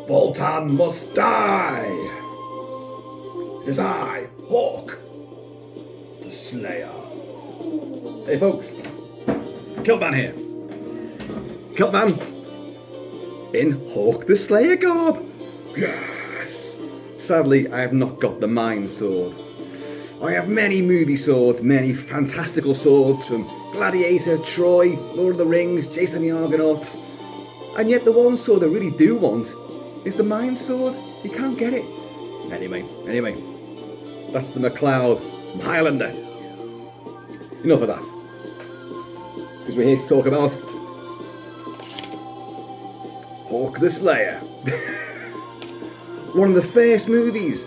Voltan must die. It is I, Hawk, the Slayer. Hey folks, Kilt-Man here. Kilt-Man in Hawk the Slayer garb. Yes! Sadly, I have not got the Mindsword. I have many movie swords, many fantastical swords from Gladiator, Troy, Lord of the Rings, Jason the Argonauts. And yet the one sword I really do want is the Mindsword. You can't get it. Anyway, that's the MacLeod from Highlander. Enough of that. Because we're here to talk about Hawk the Slayer. One of the first movies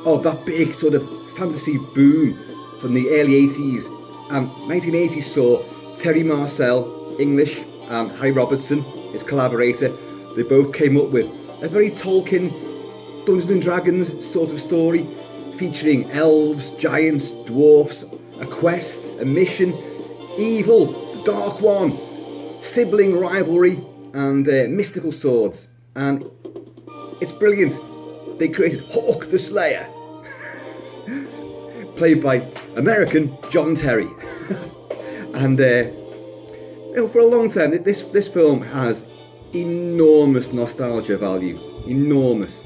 of that big sort of fantasy boom from the early 80s, and 1980 saw Terry Marcel, English, and Harry Robertson, his collaborator. They both came up with a very Tolkien Dungeons and Dragons sort of story, featuring elves, giants, dwarfs, a quest, a mission, evil, the Dark One, sibling rivalry, and mystical swords. And it's brilliant. They created Hawk the Slayer, played by American John Terry. And for a long time, this film has enormous nostalgia value. Enormous.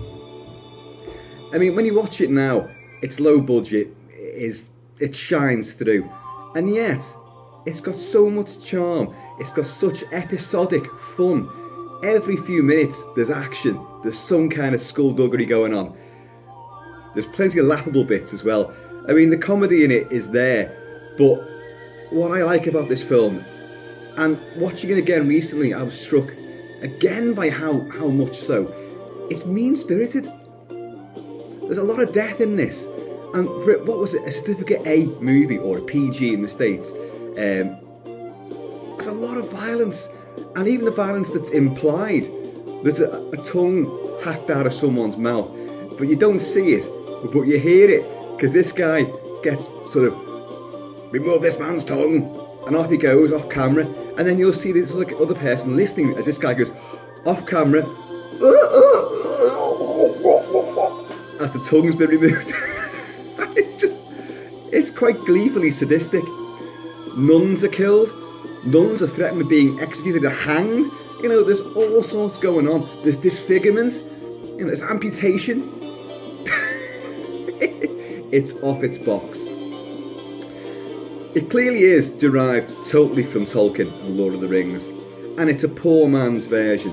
I mean, when you watch it now, it's low budget, it shines through, and yet it's got so much charm. It's got such episodic fun. Every few minutes there's action, there's some kind of skullduggery going on. There's plenty of laughable bits as well. I mean, the comedy in it is there, but what I like about this film, and watching it again recently, I was struck again by how much so. It's mean-spirited. There's a lot of death in this. And for what was it, a certificate A movie, or a PG in the States, there's a lot of violence. And even the violence that's implied. There's a tongue hacked out of someone's mouth, but you don't see it, but you hear it, because this guy gets sort of, remove this man's tongue, and off he goes, off camera, and then you'll see this other person listening as this guy goes off camera, as the tongue's been removed. It's quite gleefully sadistic. Nuns are killed. Nuns are threatened with being executed or hanged. You know, there's all sorts going on. There's disfigurement. You know, there's amputation. It's off its box. It clearly is derived totally from Tolkien and Lord of the Rings, and it's a poor man's version.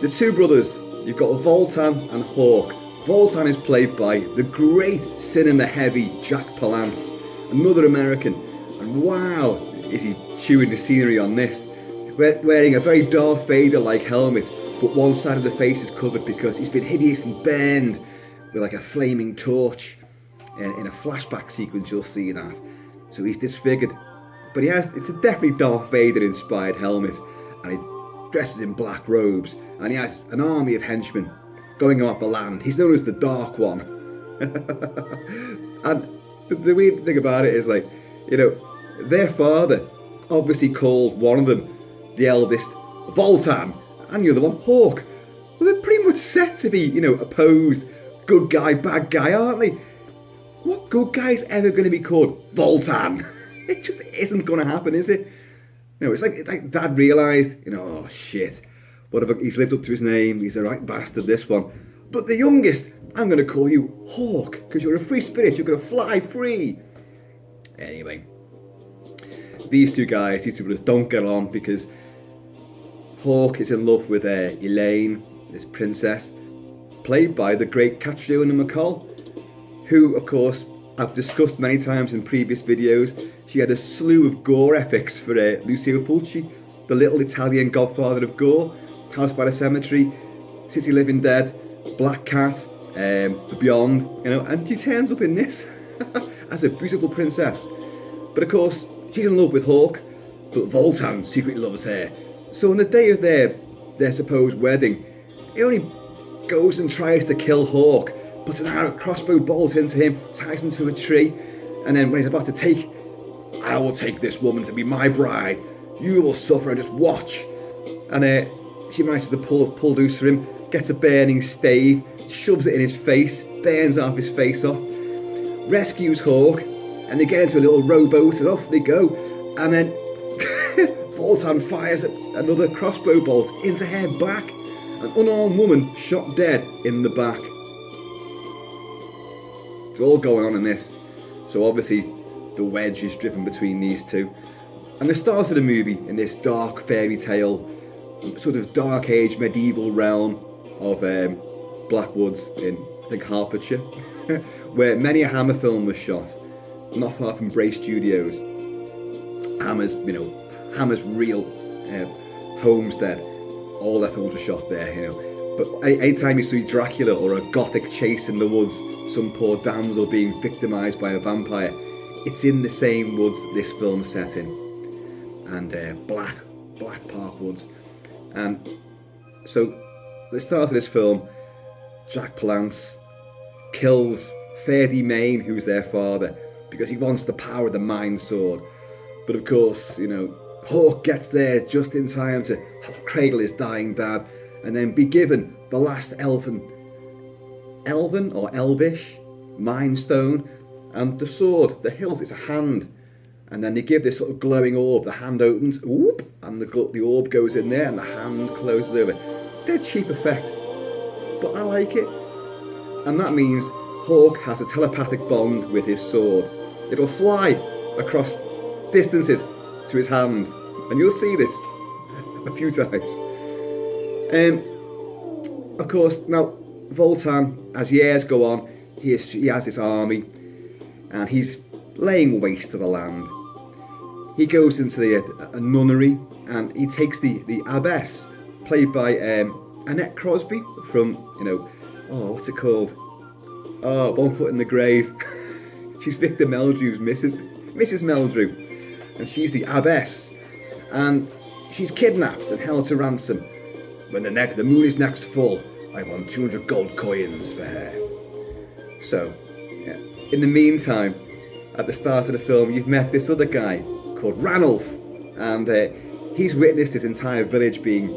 The two brothers, you've got Voltan and Hawk. Voltan is played by the great cinema-heavy Jack Palance, another American, and wow, is he chewing the scenery on this. Wearing a very Darth Vader-like helmet, but one side of the face is covered because he's been hideously burned with like a flaming torch. In a flashback sequence you'll see that. So he's disfigured. But it's a definitely Darth Vader inspired helmet, and he dresses in black robes, and he has an army of henchmen going up the land. He's known as the Dark One. And the weird thing about it is, like, you know, their father obviously called one of them, the eldest, Voltan, and the other one, Hawk. Well, they're pretty much set to be, you know, opposed, good guy, bad guy, aren't they? What good guy is ever going to be called Voltan? It just isn't going to happen, is it? You know, it's like Dad realised, you know, oh shit, whatever, he's lived up to his name, he's a right bastard, this one. But the youngest, I'm going to call you Hawk, because you're a free spirit, you're going to fly free. Anyway, these two brothers don't get on because Hawk is in love with Elaine, this princess, played by the great Catriona MacColl, who, of course, I've discussed many times in previous videos. She had a slew of gore epics for Lucio Fulci, the little Italian godfather of gore, House by the Cemetery, City Living Dead, Black Cat, The Beyond, you know, and she turns up in this as a beautiful princess. But of course, she's in love with Hawk, but Voltan secretly loves her. So on the day of their supposed wedding, he only goes and tries to kill Hawk, puts an arrow crossbow bolt into him, ties him to a tree, and then when he's about to take, I will take this woman to be my bride, you will suffer and just watch. And she manages to pull loose for him, gets a burning stave, shoves it in his face, burns half his face off, rescues Hawk, and they get into a little rowboat and off they go. And then Voltan fires another crossbow bolt into her back. An unarmed woman shot dead in the back. It's all going on in this. So obviously the wedge is driven between these two. And the start of the movie in this dark fairy tale, sort of dark age medieval realm of Blackwoods in, I think, Hertfordshire, where many a Hammer film was shot, not far from Bray Studios. Hammer's real homestead. All their films were shot there, But anytime you see Dracula or a gothic chase in the woods, some poor damsel being victimised by a vampire, it's in the same woods that this film's set in. And Black Park Woods. And so, at the start of this film, Jack Palance kills Ferdy Main, who's their father, because he wants the power of the Mindsword. But of course, Hawk gets there just in time to cradle his dying dad and then be given the last elven or elvish mind stone, and the sword, the hilt, it's a hand. And then they give this sort of glowing orb, the hand opens, whoop, and the orb goes in there and the hand closes over. Dead cheap effect, but I like it. And that means Hawk has a telepathic bond with his sword. It'll fly across distances to his hand, and you'll see this a few times. Of course, now Voltan, as years go on, he has this army, and he's laying waste to the land. He goes into a nunnery, and he takes the abbess, played by Annette Crosbie from, what's it called? Oh, One Foot in the Grave. She's Victor Meldrew's Mrs. Meldrew. And she's the abbess, and she's kidnapped and held to ransom. When the moon is next full, I want 200 gold coins for her. So, yeah. In the meantime, at the start of the film, you've met this other guy called Ranulph, and he's witnessed his entire village being,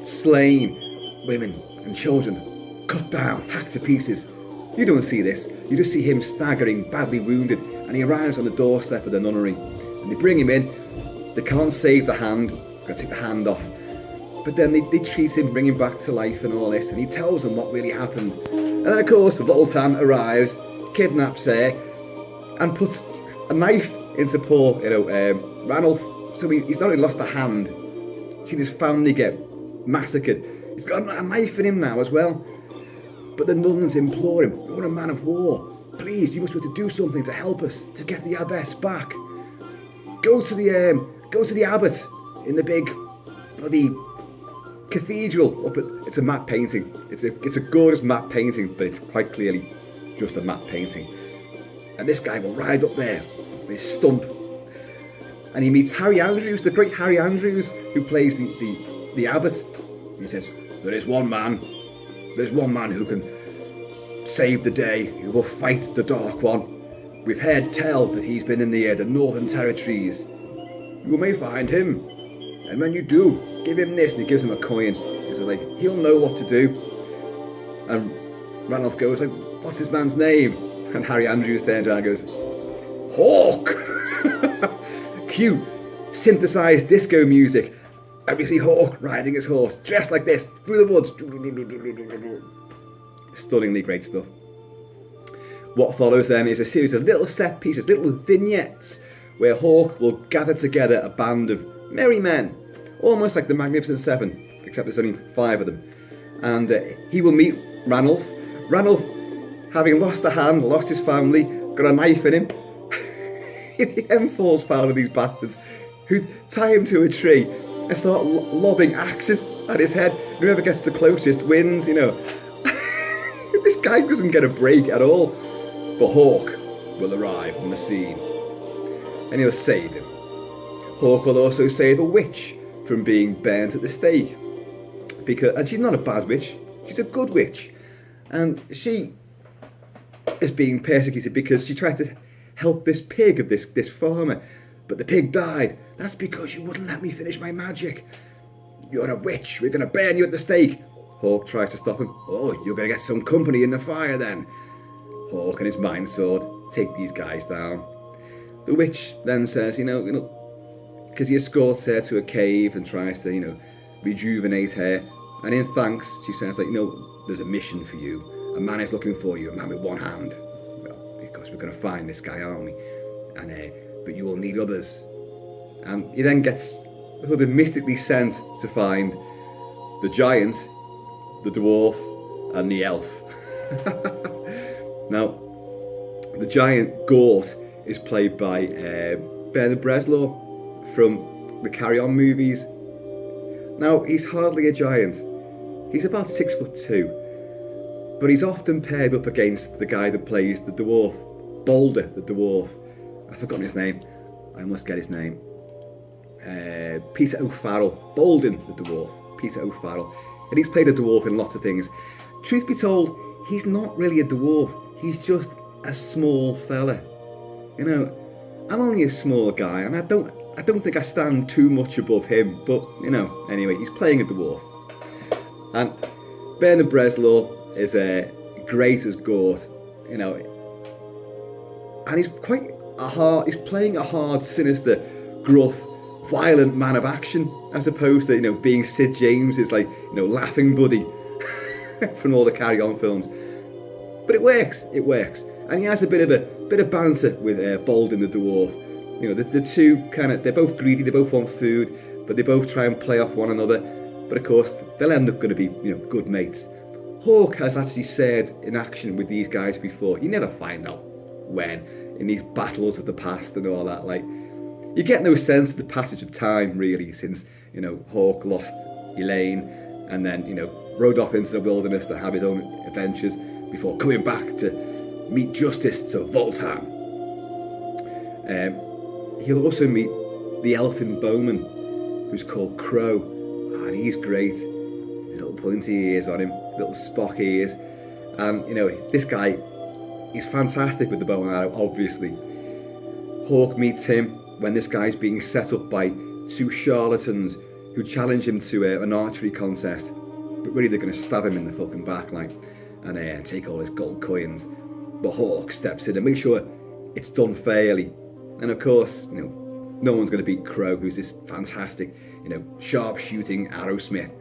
slain, women and children cut down, hacked to pieces. You don't see this. You just see him staggering, badly wounded, and he arrives on the doorstep of the nunnery. And they bring him in. They can't save the hand. They're going to take the hand off. But then they treat him, bring him back to life and all this, and he tells them what really happened. And then, of course, Voltan arrives, kidnaps her, and puts a knife into poor, Ranulph. So he's not only lost a hand, he's seen his family get massacred. He's got a knife in him now as well. But the nuns implore him, you're a man of war. Please, you must be able to do something to help us, to get the abbess back. Go to the abbot in the big bloody cathedral up at, it's a matte painting. It's a gorgeous matte painting, but it's quite clearly just a matte painting. And this guy will ride up there with his stump, and he meets Harry Andrews, the great Harry Andrews, who plays the abbot. He says, there's one man who can save the day, who will fight the Dark One. We've heard tell that he's been in the Northern Territories. You may find him, and when you do, give him this, and he gives him a coin. He's like, he'll know what to do. And Ranulph goes like, what's this man's name? And Harry Andrews turns around and goes, Hawk! Cue synthesized disco music. And we see Hawk riding his horse, dressed like this, through the woods. Stunningly great stuff. What follows then is a series of little set pieces, little vignettes, where Hawk will gather together a band of merry men, almost like the Magnificent Seven, except there's only 5 of them. And he will meet Ranulph. Ranulph, having lost a hand, lost his family, got a knife in him. He then falls foul of these bastards, who tie him to a tree and start lobbing axes at his head. Whoever gets the closest wins, This guy doesn't get a break at all. But Hawk will arrive on the scene, and he'll save him. Hawk will also save a witch from being burnt at the stake. And she's not a bad witch, she's a good witch. And she is being persecuted because she tried to help this pig of this farmer, but the pig died. That's because you wouldn't let me finish my magic. You're a witch, we're going to burn you at the stake. Hawk tries to stop him. Oh, you're going to get some company in the fire then. Hawk and his Mindsword take these guys down. The witch then says, because he escorts her to a cave and tries to, rejuvenate her. And in thanks, she says, there's a mission for you. A man is looking for you, a man with one hand. Well, because we're going to find this guy, aren't we? And but you will need others. And he then gets sort of mystically sent to find the giant, the dwarf, and the elf. Now, the giant Gort is played by Bresslaw from the Carry On movies. Now, he's hardly a giant. He's about 6'2", but he's often paired up against the guy that plays the dwarf, Balder the dwarf. I've forgotten his name. I must get his name. Peter O'Farrell. Bolden the dwarf. Peter O'Farrell. And he's played a dwarf in lots of things. Truth be told, he's not really a dwarf. He's just a small fella. I'm only a small guy, and I don't think I stand too much above him. But anyway, he's playing a dwarf. And Bernard Bresslaw is great as Gort. And he's he's playing a hard, sinister, gruff, violent man of action, as opposed to being Sid James' laughing buddy from all the Carry On films. But it works, and he has a bit of banter with Bolden the dwarf. The two they're both greedy, they both want food, but they both try and play off one another. But of course, they'll end up going to be good mates. Hawk has actually served in action with these guys before. You never find out when in these battles of the past and all that. You get no sense of the passage of time really, since Hawk lost Elaine and then rode off into the wilderness to have his own adventures before coming back to meet justice to Voltan. He'll also meet the elfin bowman who's called Crow, and he's great. Little pointy ears on him, little Spock ears, and this guy, he's fantastic with the bow and arrow, obviously. Hawk meets him when this guy's being set up by two charlatans who challenge him to an archery contest, but really they're going to stab him in the fucking back and take all his gold coins. But Hawk steps in and makes sure it's done fairly. And of course, no one's going to beat Crow, who's this fantastic, sharp shooting arrowsmith.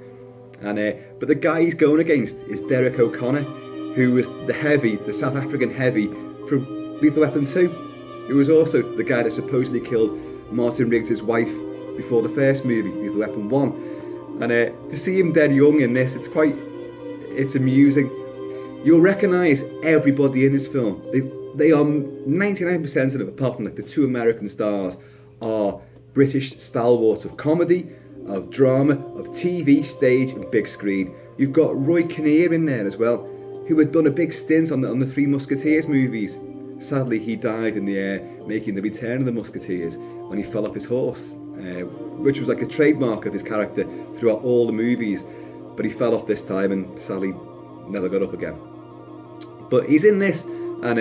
And but the guy he's going against is Derek O'Connor, who was the South African heavy from Lethal Weapon 2, who was also the guy that supposedly killed Martin Riggs' wife before the first movie, Lethal Weapon 1. And to see him dead young in this, it's amusing. You'll recognise everybody in this film. They are 99% of them, apart from the two American stars, are British stalwarts of comedy, of drama, of TV, stage and big screen. You've got Roy Kinnear in there as well, who had done a big stint on the Three Musketeers movies. Sadly, he died in the air making the Return of the Musketeers when he fell off his horse, which was like a trademark of his character throughout all the movies. But he fell off this time and sadly never got up again. But he's in this, and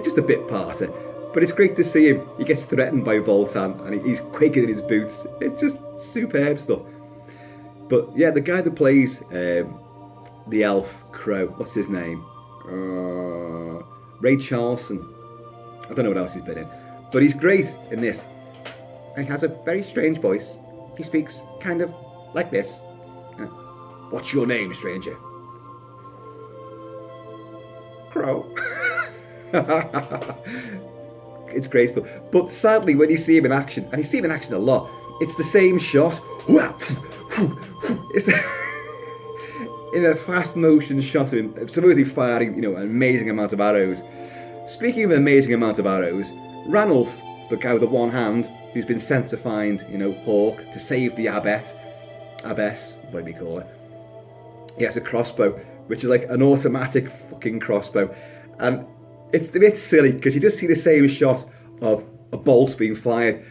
just a bit parter. But it's great to see him. He gets threatened by Voltan, and he's quaking in his boots. It's just superb stuff. But yeah, the guy that plays the elf Crow, what's his name? Ray Charlson. I don't know what else he's been in, but he's great in this. And he has a very strange voice. He speaks kind of like this. What's your name, stranger? Crow. It's great stuff. But sadly, when you see him in action, and you see him in action a lot, it's the same shot. It's in a fast motion shot of him supposedly firing, an amazing amount of arrows. Speaking of an amazing amount of arrows, Ranulph, the guy with the one hand, who's been sent to find, Hawk to save the abbess, what do you call it? He has a crossbow, which is like an automatic fucking crossbow. And it's a bit silly because you just see the same shot of a bolt being fired,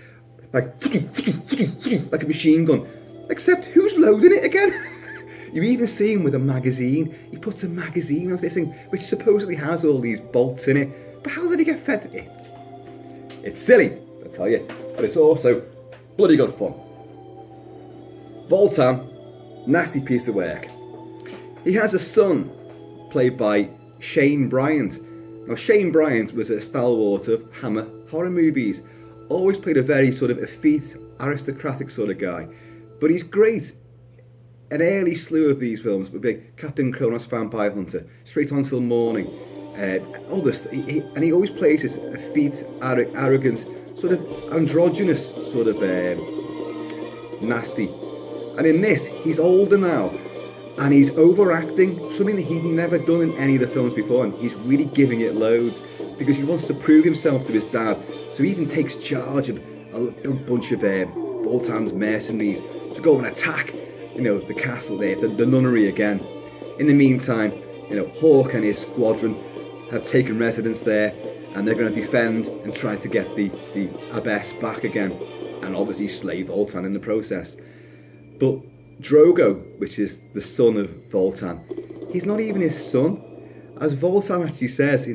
like a machine gun, except who's loading it again? You even see him with a magazine. He puts a magazine on this thing, which supposedly has all these bolts in it. But how did he get fed? It's silly, I tell you, but it's also bloody good fun. Voltan Nasty piece of work. He has a son, played by Shane Bryant. Now, Shane Bryant was a stalwart of Hammer horror movies. Always played a very sort of effete, aristocratic sort of guy. But he's great. An early slew of these films would be Captain Kronos Vampire Hunter, Straight On Till Morning, all this. And he always plays this effete, arrogant, sort of androgynous, sort of nasty. And in this, he's older now, and he's overacting, something that he'd never done in any of the films before, and he's really giving it loads, because he wants to prove himself to his dad. So he even takes charge of a big bunch of Voltan's mercenaries to go and attack, the castle there, the nunnery again. In the meantime, Hawk and his squadron have taken residence there, and they're going to defend and try to get the abbess back again, and obviously slay Voltan in the process. But Drogo, which is the son of Voltan, he's not even his son. As Voltan actually says,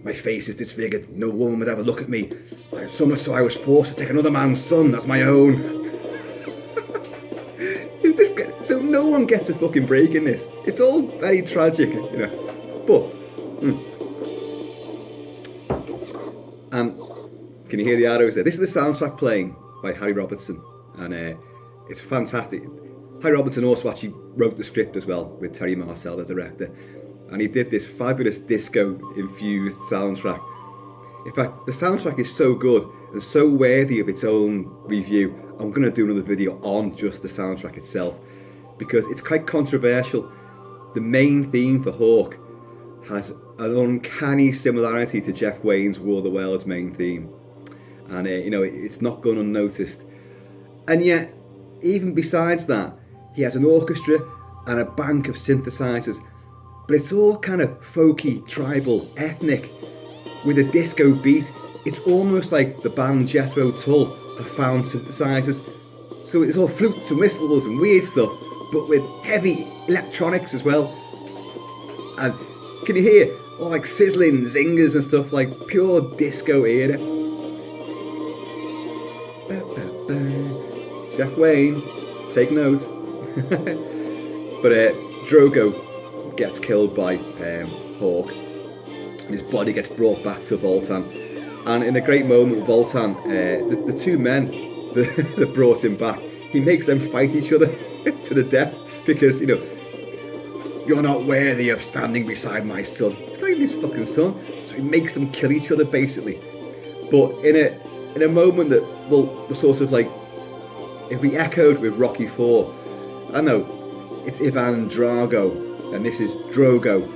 my face is disfigured, no woman would ever look at me, so much so I was forced to take another man's son as my own. So no one gets a fucking break in this. It's all very tragic, But, and can you hear the arrows there? This is the soundtrack playing by Harry Robertson, and it's fantastic. Harry Robertson also actually wrote the script as well with Terry Marcel, the director, and he did this fabulous disco-infused soundtrack. In fact, the soundtrack is so good and so worthy of its own review. I'm going to do another video on just the soundtrack itself, because it's quite controversial. The main theme for Hawk has an uncanny similarity to Jeff Wayne's War of the Worlds main theme, and it's not gone unnoticed. And yet, even besides that, he has an orchestra and a bank of synthesizers, but it's all kind of folky, tribal, ethnic, with a disco beat. It's almost like the band Jethro Tull have found synthesizers, so it's all flutes and whistles and weird stuff, but with heavy electronics as well. And can you hear all like sizzling zingers and stuff, like pure disco era? Jeff Wayne, take note. But Drogo gets killed by Hawk, and his body gets brought back to Voltan. And in a great moment with Voltan, the two men that brought him back, he makes them fight each other to the death, because you're not worthy of standing beside my son. It's not even his fucking son. So he makes them kill each other basically. But in a moment that will sort of like, it'll be echoed with Rocky IV. I know it's Ivan Drago and this is Drogo,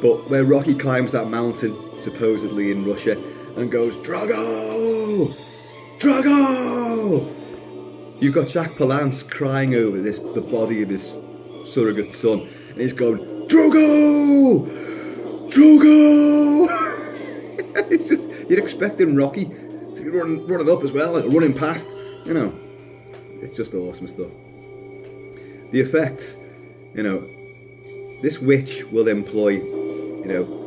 but where Rocky climbs that mountain supposedly in Russia and goes, Drago! Drago! You've got Jack Palance crying over the body of his surrogate son, and he's going, Drogo! Drogo! It's just, you're expecting Rocky to be running up as well, like running past, It's just awesome stuff. The effects, this witch will employ,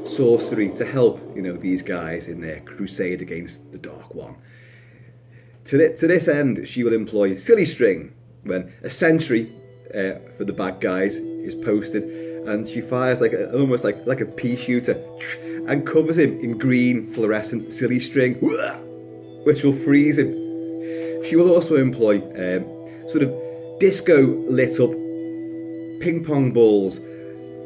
sorcery to help, these guys in their crusade against the Dark One. To this end, she will employ silly string when a sentry for the bad guys is posted, and she fires almost like a pea shooter and covers him in green fluorescent silly string, which will freeze him. She will also employ sort of disco lit up ping-pong balls,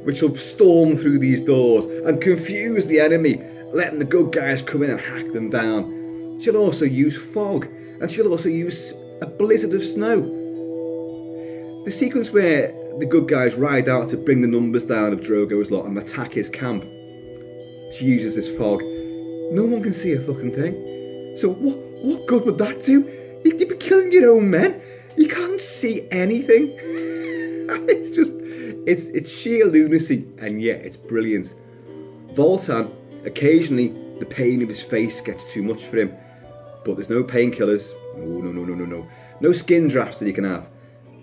which will storm through these doors and confuse the enemy, letting the good guys come in and hack them down. She'll also use fog, and she'll also use a blizzard of snow. The sequence where the good guys ride out to bring the numbers down of Drogo's lot and attack his camp, she uses this fog. No one can see a fucking thing. So what good would that do? You'd be killing your own men. You can't see anything. It's just, it's sheer lunacy, and yet it's brilliant. Voltan, occasionally the pain of his face gets too much for him, but there's no painkillers. No. No skin drafts that he can have.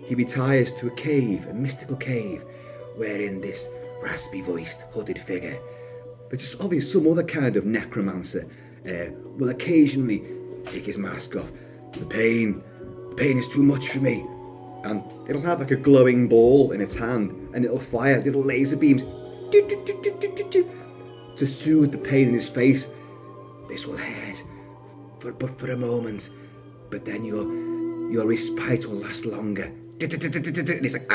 He retires to a cave, a mystical cave, wherein this raspy-voiced, hooded figure, which is obviously some other kind of necromancer, will occasionally take his mask off. The pain is too much for me. and it'll have like a glowing ball in its hand, and it'll fire little laser beams to soothe the pain in his face. This will hurt, but for a moment, but then your respite will last longer. And he's like,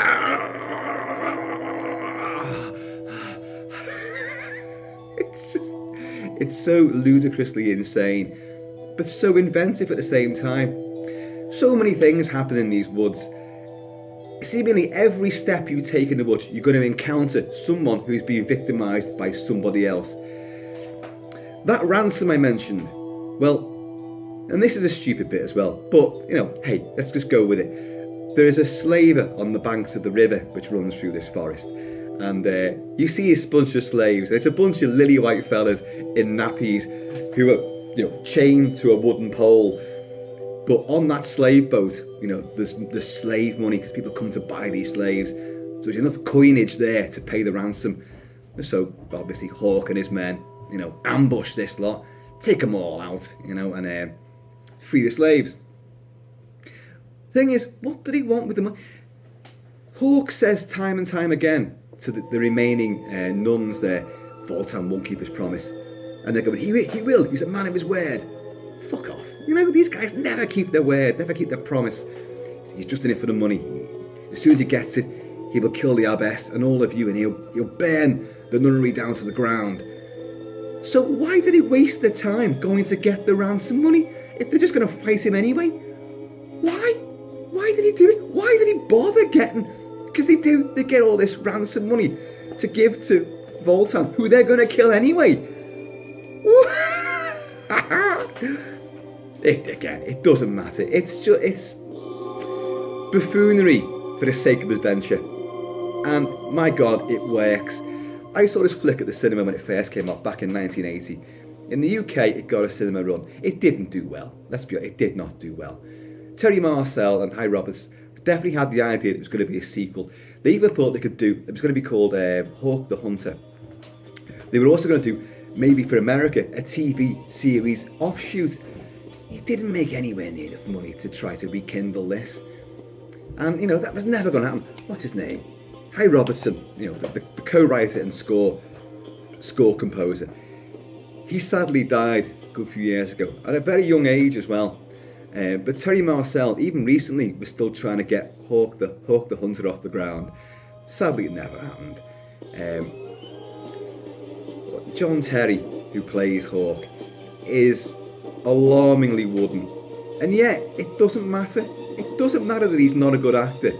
it's so ludicrously insane, but so inventive at the same time. So many things happen in these woods. Seemingly every step you take in the woods, you're going to encounter someone who's been victimised by somebody else. That ransom I mentioned, well, and this is a stupid bit as well, but, hey, let's just go with it. There is a slaver on the banks of the river which runs through this forest, and you see his bunch of slaves. It's a bunch of lily white fellas in nappies who are, chained to a wooden pole. But on that slave boat, there's slave money because people come to buy these slaves. So there's enough coinage there to pay the ransom. So obviously Hawk and his men, ambush this lot, take them all out, and free the slaves. Thing is, what did he want with the money? Hawk says time and time again to the remaining nuns there, Voltan won't keep his promise. And they're going, he will, he's a man of his word. Fuck off. These guys never keep their word, never keep their promise. He's just in it for the money. As soon as he gets it, he will kill the abbess and all of you, and he'll burn the nunnery down to the ground. So why did he waste their time going to get the ransom money if they're just going to fight him anyway? Why? Why did he do it? Why did he bother getting? Because they get all this ransom money to give to Voltan, who they're going to kill anyway. It doesn't matter. It's buffoonery for the sake of adventure. And my God, it works. I saw this flick at the cinema when it first came out back in 1980. In the UK, it got a cinema run. It didn't do well. Let's be honest, it did not do well. Terry Marcel and Hy Roberts definitely had the idea that it was going to be a sequel. They even thought it was going to be called Hawk the Hunter. They were also going to do, maybe for America, a TV series offshoot. It didn't make anywhere near enough money to try to rekindle this. And, that was never going to happen. What's his name? Hy Robertson, the co-writer and score composer. He sadly died a good few years ago, at a very young age as well. But Terry Marcel, even recently, was still trying to get Hawk the Hunter off the ground. Sadly, it never happened. John Terry, who plays Hawk, is alarmingly wooden. And yet, it doesn't matter. It doesn't matter that he's not a good actor.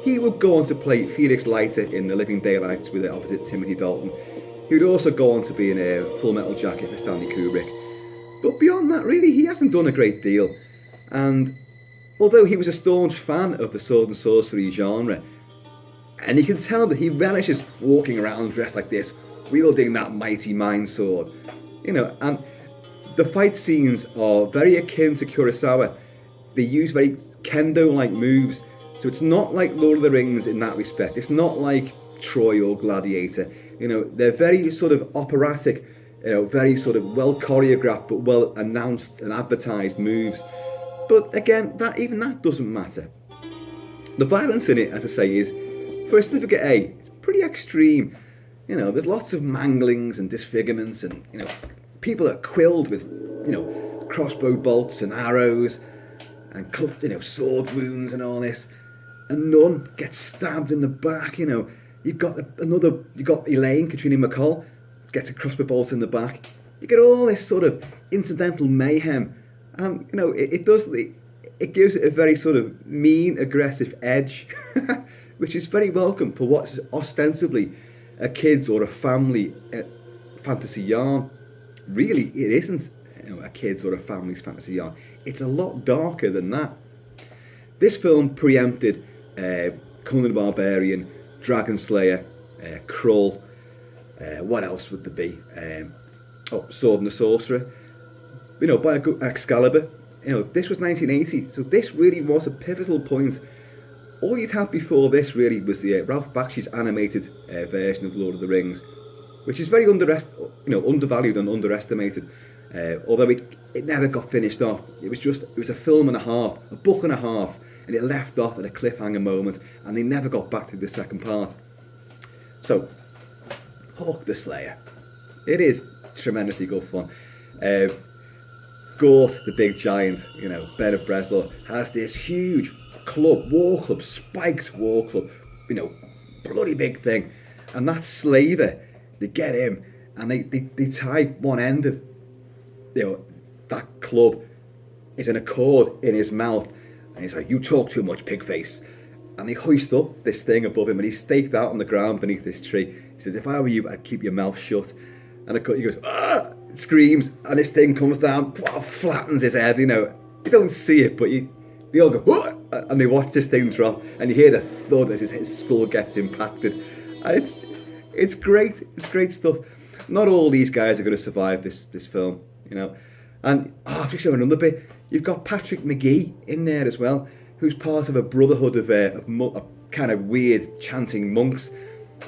He would go on to play Felix Leiter in The Living Daylights with opposite Timothy Dalton. He would also go on to be in a Full Metal Jacket for Stanley Kubrick. But beyond that, really, he hasn't done a great deal. And although he was a staunch fan of the sword and sorcery genre, and you can tell that he relishes walking around dressed like this, wielding that mighty mind sword, and the fight scenes are very akin to Kurosawa. They use very kendo-like moves, so it's not like Lord of the Rings in that respect. It's not like Troy or Gladiator. They're very sort of operatic, very sort of well choreographed but well announced and advertised moves. But again, that doesn't matter. The violence in it, as I say, is, for a certificate A, it's pretty extreme. There's lots of manglings and disfigurements, and people are quilled with crossbow bolts and arrows and sword wounds and all this. A nun gets stabbed in the back. You've got Elaine, Katrina McCall, gets a crossbow bolt in the back. You get all this sort of incidental mayhem, and it gives it a very sort of mean, aggressive edge, which is very welcome for what's ostensibly a kid's or a family fantasy yarn. Really, it isn't a kid's or a family's fantasy yarn. It's a lot darker than that. This film preempted Conan the Barbarian, Dragon Slayer, Krull. What else would there be? Sword and the Sorcerer. By Excalibur. This was 1980, so this really was a pivotal point. All you'd have before this really was the Ralph Bakshi's animated version of Lord of the Rings, which is very undervalued and underestimated. Although it never got finished off. It was a film and a half, a book and a half, and and it left off at a cliffhanger moment, and they never got back to the second part. So, Hawk the Slayer. It is tremendously good fun. Gort, the big giant, Ben of Bresslaw, has this huge war club, spiked war club, bloody big thing. And that slaver, they get him, and they tie one end of, that club is in a cord in his mouth, and he's like, "You talk too much, pig face." And they hoist up this thing above him, and he's staked out on the ground beneath this tree. He says, "If I were you, I'd keep your mouth shut." And he goes, "Ah!" Screams, and this thing comes down, flattens his head. You don't see it, but they all go, "What?" And they watch this thing drop, and you hear the thud as his skull gets impacted. And it's great. It's great stuff. Not all these guys are going to survive this film, And I've just shown another bit. You've got Patrick Magee in there as well, who's part of a brotherhood of kind of weird chanting monks,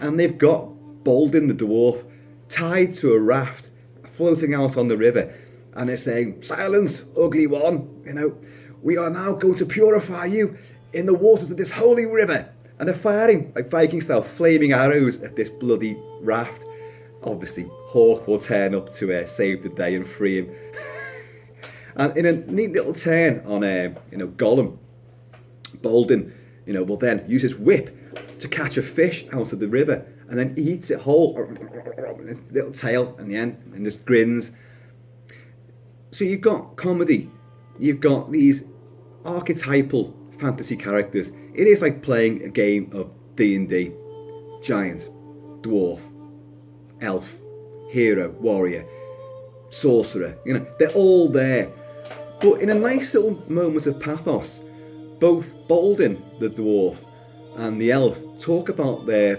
and they've got Voltan the dwarf tied to a raft, floating out on the river, and they're saying, "Silence, ugly one, we are now going to purify you in the waters of this holy river." And they're firing, like Viking style, flaming arrows at this bloody raft. Obviously, Hawk will turn up to save the day and free him. And in a neat little turn on, Gollum, Voltan, will then use his whip to catch a fish out of the river, and then he eats it whole, his little tail in the end, and just grins. So you've got comedy, you've got these archetypal fantasy characters. It is like playing a game of D&D. Giant, dwarf, elf, hero, warrior, sorcerer, they're all there. But in a nice little moment of pathos, both Voltan, the dwarf, and the elf talk about they're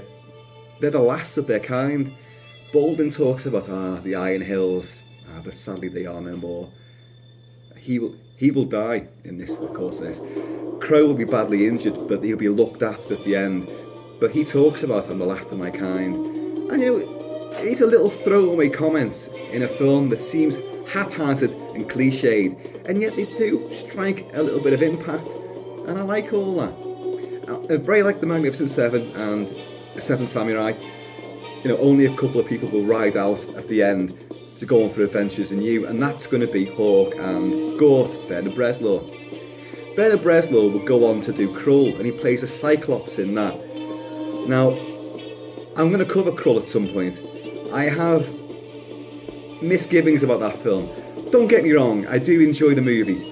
the last of their kind. Voltan talks about the Iron Hills, but sadly they are no more. He will die in this, of course. Crow will be badly injured, but he'll be looked after at the end. But he talks about "I'm the last of my kind," and it's a little throwaway comments in a film that seems haphazard and cliched, and yet they do strike a little bit of impact, and I like all that. I very like The Magnificent Seven and The Seven Samurai. Only a couple of people will ride out at the end to go on for adventures anew, and that's going to be Hawk and Gort, Ben of Bresslaw. Ben of Bresslaw will go on to do Krull, and he plays a Cyclops in that. Now, I'm going to cover Krull at some point. I have misgivings about that film. Don't get me wrong, I do enjoy the movie,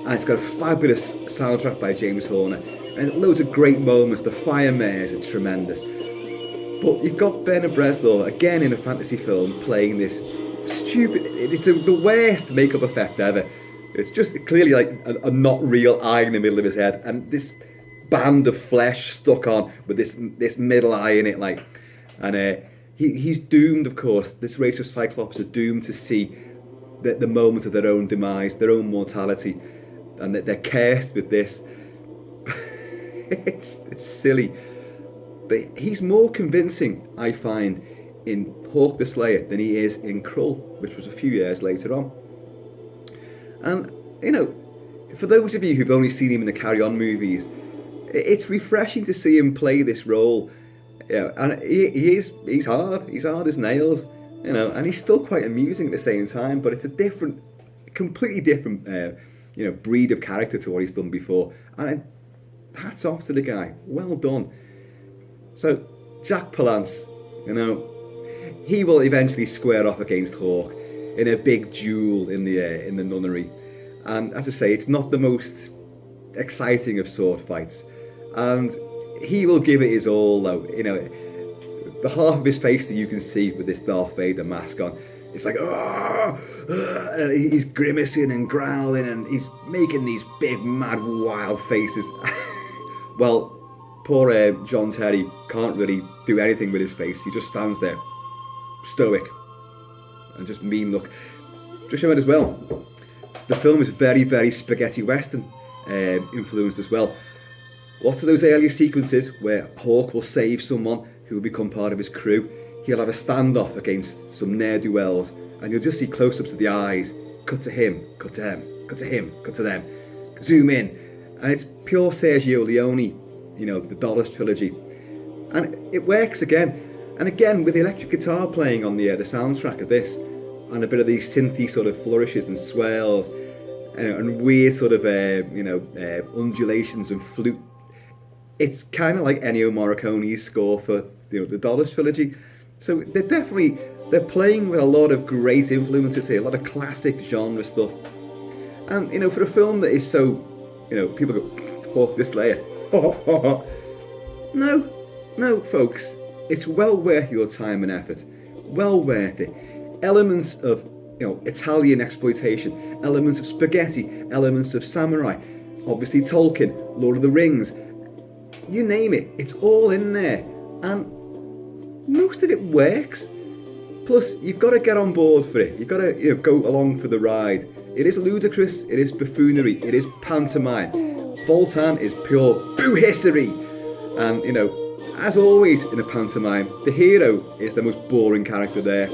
and it's got a fabulous soundtrack by James Horner, and loads of great moments. The fire mares are tremendous. But you've got Ben of Bresslaw, again in a fantasy film, playing this stupid, the worst makeup effect ever. It's just clearly like a not real eye in the middle of his head, and this band of flesh stuck on with this middle eye in it, and he's doomed, of course. This race of Cyclops are doomed to see the moment of their own demise, their own mortality, and that they're cursed with this. It's silly, but he's more convincing, I find, in Hawk the Slayer than he is in Krull, which was a few years later on. And for those of you who've only seen him in the Carry On movies, it's refreshing to see him play this role. And he's hard as nails, and he's still quite amusing at the same time. But it's a completely different, breed of character to what he's done before. And hats off to the guy, well done. So Jack Palance, he will eventually square off against Hawk in a big duel in the nunnery. And as I say, it's not the most exciting of sword fights, and he will give it his all, though. The half of his face that you can see with this Darth Vader mask on, it's like, and he's grimacing and growling, and he's making these big, mad, wild faces. Well, poor John Terry can't really do anything with his face. He just stands there, stoic, and just mean look. Just show it as well. The film is very, very spaghetti western influenced as well. Lots of those earlier sequences where Hawk will save someone who will become part of his crew. He'll have a standoff against some ne'er-do-wells, and you'll just see close-ups of the eyes. Cut to him, cut to him, cut to him, cut to them. Zoom in, and it's pure Sergio Leone, you know, the Dollars trilogy, and it works again and again with the electric guitar playing on the soundtrack of this, and a bit of these synthy sort of flourishes and swells, and weird sort of undulations and flute. It's kind of like Ennio Morricone's score for, you know, the Dollars trilogy. So they're playing with a lot of great influences here, a lot of classic genre stuff. And, you know, for a film that is so, you know, people go, Hawk the Slayer. No, folks, it's well worth your time and effort. Well worth it. Elements of, you know, Italian exploitation, elements of spaghetti, elements of samurai, obviously Tolkien, Lord of the Rings, you name it, it's all in there. And most of it works. Plus, you've got to get on board for it. You've got to, you know, go along for the ride. It is ludicrous, it is buffoonery, it is pantomime. Voltan is pure boohissery. And, you know, as always in a pantomime, the hero is the most boring character there.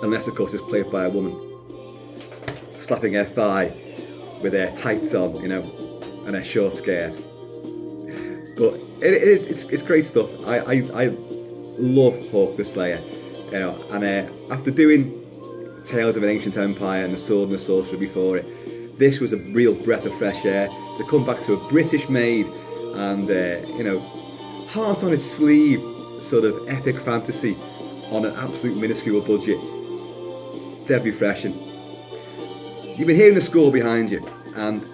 Unless, of course, it's played by a woman. Slapping her thigh with her tights on, you know, and her short skirt. But it's great stuff. I love Hawk the Slayer. You know, and after doing Tales of an Ancient Empire and The Sword and the Sorcery before it, this was a real breath of fresh air to come back to a British-made and you know, heart on its sleeve sort of epic fantasy on an absolute minuscule budget. Dead refreshing. You've been hearing the score behind you, and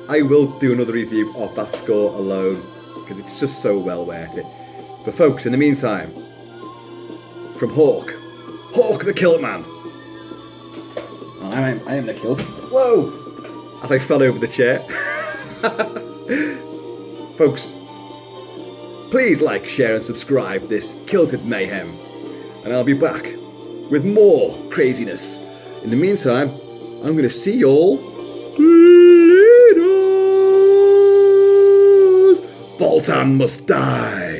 I will do another review of that score alone because it's just so well worth it. But folks, in the meantime, from Hawk the Kilt-Man. Oh, I am the Kilt. Whoa! As I fell over the chair. Folks, please like, share and subscribe this Kilted Mayhem, and I'll be back with more craziness. In the meantime, I'm going to see y'all later. Voltan must die.